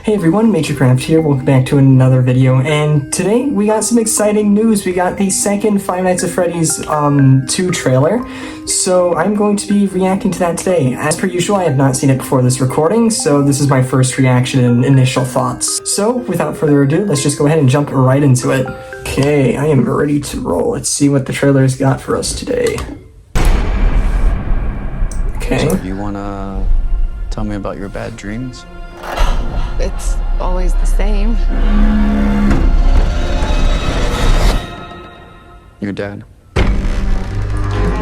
Hey everyone, Majorcraft here, welcome back to another video, and today we got some exciting news. We got the second Five Nights at Freddy's 2 trailer, so I'm going to be reacting to that today. As per usual, I have not seen it before this recording, so this is my first reaction and initial thoughts. So, without further ado, let's just go ahead and jump right into it. Okay, I am ready to roll. Let's see what the trailer's got for us today. Okay. So you wanna tell me about your bad dreams? It's always the same. Your dad.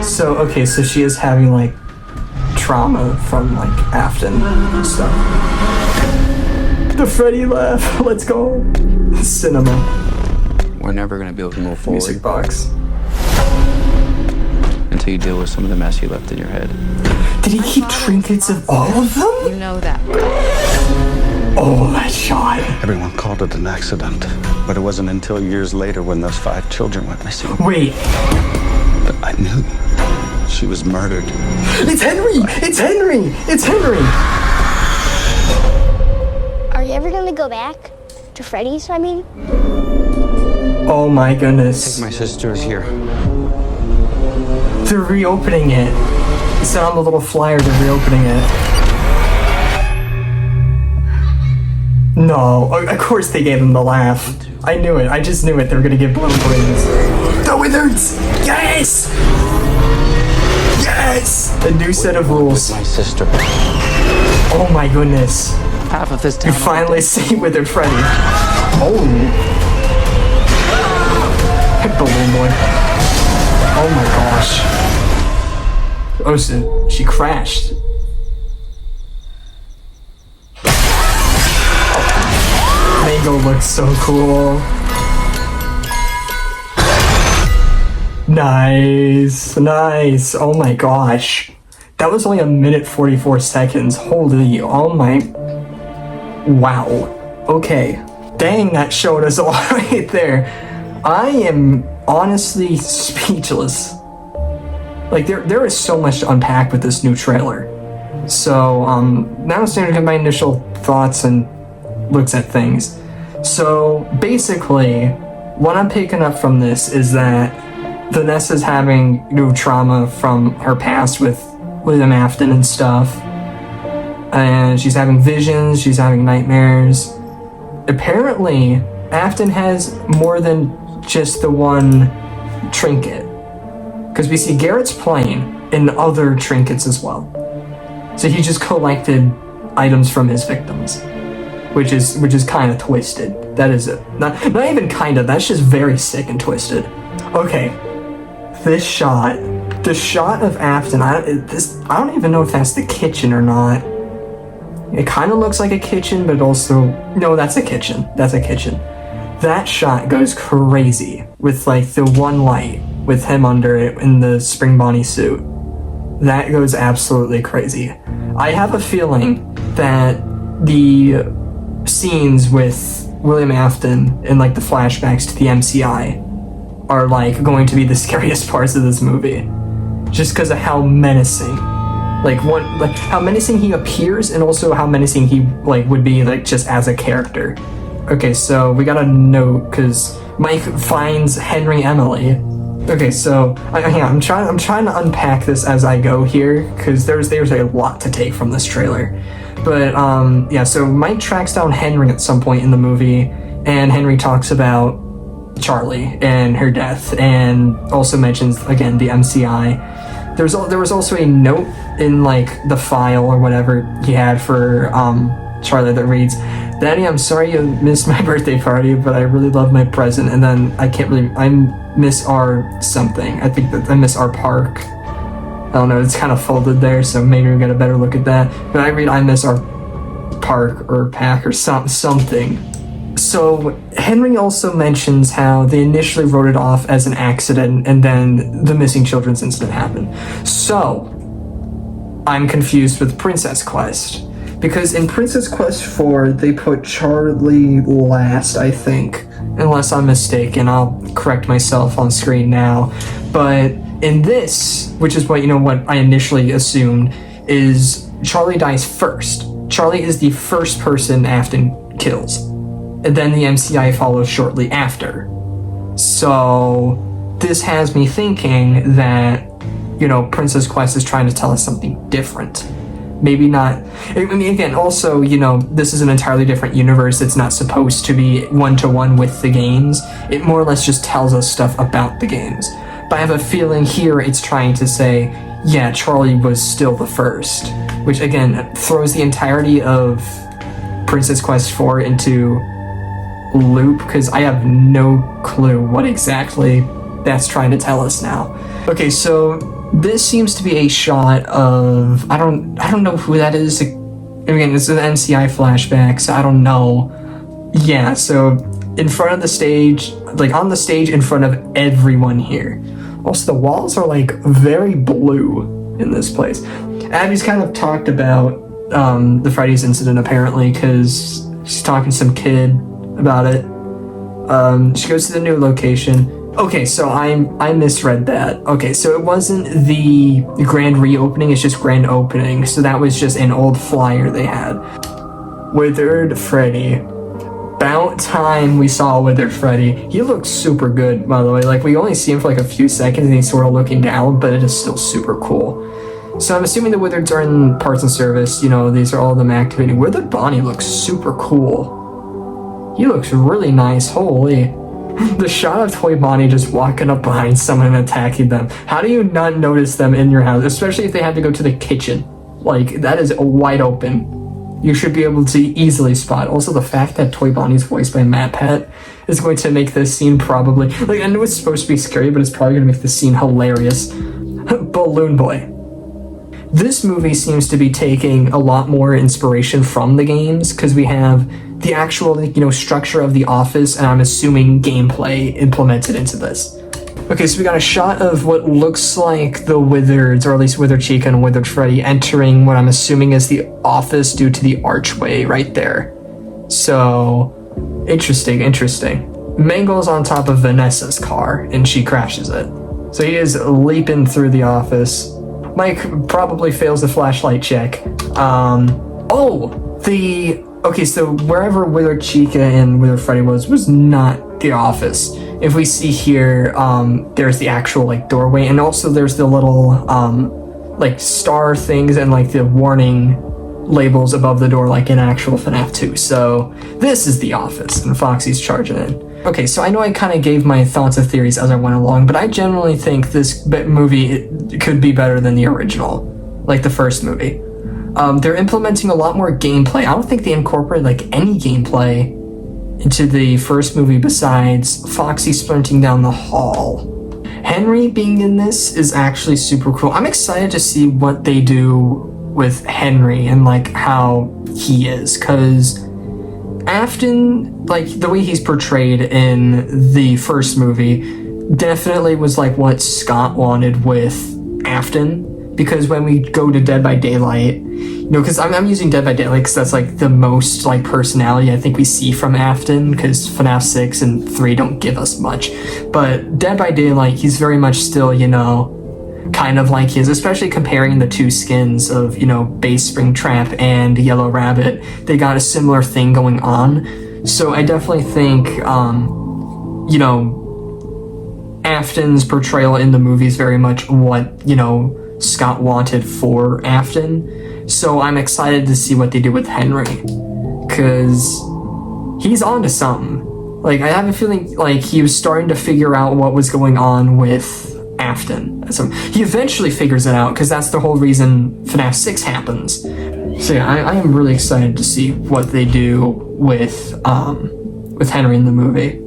So, okay, so she is having, like, trauma from, like, Afton and stuff. The Freddy laugh, let's go. Cinema. We're never gonna be able to move forward Music box. until you deal with some of the mess you left in your head. Did he keep trinkets of all of them? You know that. Oh, that shot. Everyone called it an accident, but it wasn't until years later when those 5 children went missing Wait, that I knew she was murdered. it's Henry! It's Henry! It's Henry! Are you ever gonna go back to Freddy's, I mean? Oh my goodness. My sister is here. They're reopening it. It said on the little flyer they're reopening it. No, of course they gave him the laugh. I knew it. I just knew it. They were gonna give blue brains. The Wizards! Yes! Yes! A new set of rules. My sister. Oh my goodness. Half of this You town. finally see Withered Freddy. Oh. Hit balloon boy. Oh my gosh. Oh, so she crashed. Mango looks so cool. Nice, nice. Oh my gosh. That was only 1 minute 44 seconds. Holy, oh my. Wow. Okay. Dang, that showed us a lot right there. I am honestly speechless. Like, there is so much to unpack with this new trailer. So, now it's time to get my initial thoughts and looks at things. So, basically, what I'm picking up from this is that Vanessa's having new trauma from her past with William Afton and stuff. And she's having visions, she's having nightmares. Apparently, Afton has more than just the one trinket. Because we see Garrett's plane and other trinkets as well. So he just collected items from his victims. Which is kind of twisted. That is it. Not even kind of, that's just very sick and twisted. Okay. This shot. The shot of Afton, I don't even know if that's the kitchen or not. It kind of looks like a kitchen, but also... No, that's a kitchen. That's a kitchen. That shot goes crazy with, like, the one light with him under it in the Spring Bonnie suit. That goes absolutely crazy. I have a feeling that the scenes with William Afton and, like, the flashbacks to the MCI are, like, going to be the scariest parts of this movie. Just because of how menacing. Like how menacing he appears, and also how menacing he would be just as a character. Okay, so we got a note because Mike finds Henry Emily. Okay, so I'm trying to unpack this as I go here because there's a lot to take from this trailer. But yeah, so Mike tracks down Henry at some point in the movie, and Henry talks about Charlie and her death, and also mentions again the MCI. There was also a note in the file or whatever he had for Charlie that reads, "Daddy, I'm sorry you missed my birthday party, but I really love my present." And then I miss our something. I think that I miss our park. I don't know, it's kind of folded there, so maybe we got a better look at that. But I read, "I miss our park or pack or something." So Henry also mentions how they initially wrote it off as an accident, and then the missing children's incident happened. So I'm confused with Princess Quest, because in Princess Quest 4 they put Charlie last, I think, unless I'm mistaken. I'll correct myself on screen now. But in this, which is what I initially assumed, is Charlie dies first. Charlie is the first person Afton kills, and then the MCI follows shortly after. So this has me thinking that, you know, Princess Quest is trying to tell us something different. Maybe not. I mean, again, also, you know, this is an entirely different universe. It's not supposed to be one-to-one with the games. It more or less just tells us stuff about the games. But I have a feeling here it's trying to say, yeah, Charlie was still the first. Which, again, throws the entirety of Princess Quest 4 into loop, because I have no clue what exactly that's trying to tell us now. Okay, so this seems to be a shot of, I don't know who that is. Again, it's an NCI flashback, so I don't know. Yeah, so in front of the stage, like on the stage in front of everyone here. Also, the walls are like very blue in this place. Abby's kind of talked about the Freddy's incident apparently, because she's talking to some kid about it. She goes to the new location. Okay, so I misread that. Okay, so it wasn't the grand reopening, it's just grand opening. So that was just an old flyer they had. Withered Freddy. About time we saw Withered Freddy. He looks super good, by the way. Like, we only see him for like a few seconds and he's sort of looking down, but it is still super cool. So I'm assuming the Withereds are in parts and service. You know, these are all of them activating. Withered Bonnie looks super cool. He looks really nice, holy. The shot of Toy Bonnie just walking up behind someone and attacking them. How do you not notice them in your house? Especially if they have to go to the kitchen. Like, that is wide open. You should be able to easily spot. Also, the fact that Toy Bonnie's voiced by Matt Pett is going to make this scene probably... Like, I know it's supposed to be scary, but it's probably going to make this scene hilarious. Balloon Boy. This movie seems to be taking a lot more inspiration from the games, because we have the actual, you know, structure of the office, and I'm assuming gameplay implemented into this. Okay, so we got a shot of what looks like the Withereds, or at least Withered Chica and Withered Freddy, entering what I'm assuming is the office due to the archway right there. So, interesting. Mangle's on top of Vanessa's car, and she crashes it. So he is leaping through the office. Mike probably fails the flashlight check. Okay, so wherever Withered Chica and Withered Freddy was not the office. If we see here, there's the actual, like, doorway, and also there's the little, like, star things and, like, the warning labels above the door, like in actual FNaF 2. So this is the office, and Foxy's charging in. Okay, so I know I kind of gave my thoughts and theories as I went along, but I generally think this movie could be better than the original, like the first movie. They're implementing a lot more gameplay. I don't think they incorporated like any gameplay into the first movie besides Foxy sprinting down the hall. Henry being in this is actually super cool. I'm excited to see what they do with Henry and like how he is, because Afton, like the way he's portrayed in the first movie, definitely was like what Scott wanted with Afton. Because when we go to Dead by Daylight, you know, because I'm using Dead by Daylight because that's like the most like personality I think we see from Afton, because FNaF 6 and 3 don't give us much. But Dead by Daylight, he's very much still, you know, kind of like his, especially comparing the two skins of, you know, Base Springtrap and Yellow Rabbit. They got a similar thing going on. So I definitely think, you know, Afton's portrayal in the movie is very much what, you know, Scott wanted for Afton. So I'm excited to see what they do with Henry, because he's onto something. Like, I have a feeling like he was starting to figure out what was going on with Afton. So he eventually figures it out, because that's the whole reason FNaF 6 happens. So yeah, I am really excited to see what they do with Henry in the movie.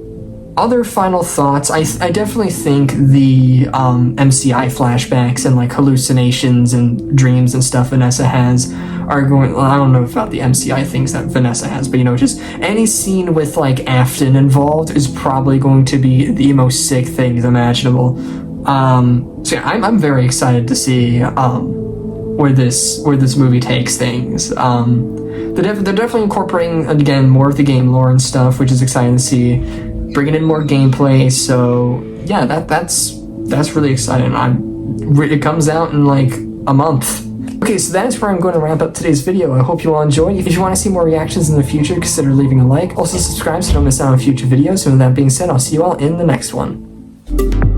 Other final thoughts, I definitely think the MCI flashbacks and like hallucinations and dreams and stuff Vanessa has are going, well, I don't know about the MCI things that Vanessa has, but you know, just any scene with like Afton involved is probably going to be the most sick things imaginable. So yeah, I'm very excited to see where this movie takes things. They're definitely incorporating, again, more of the game lore and stuff, which is exciting to see. Bringing in more gameplay, so yeah, that's really exciting. It comes out in like a month. Okay, so that is where I'm going to wrap up today's video. I hope you all enjoyed. If you want to see more reactions in the future, consider leaving a like. Also subscribe so you don't miss out on future videos. And with that being said, I'll see you all in the next one.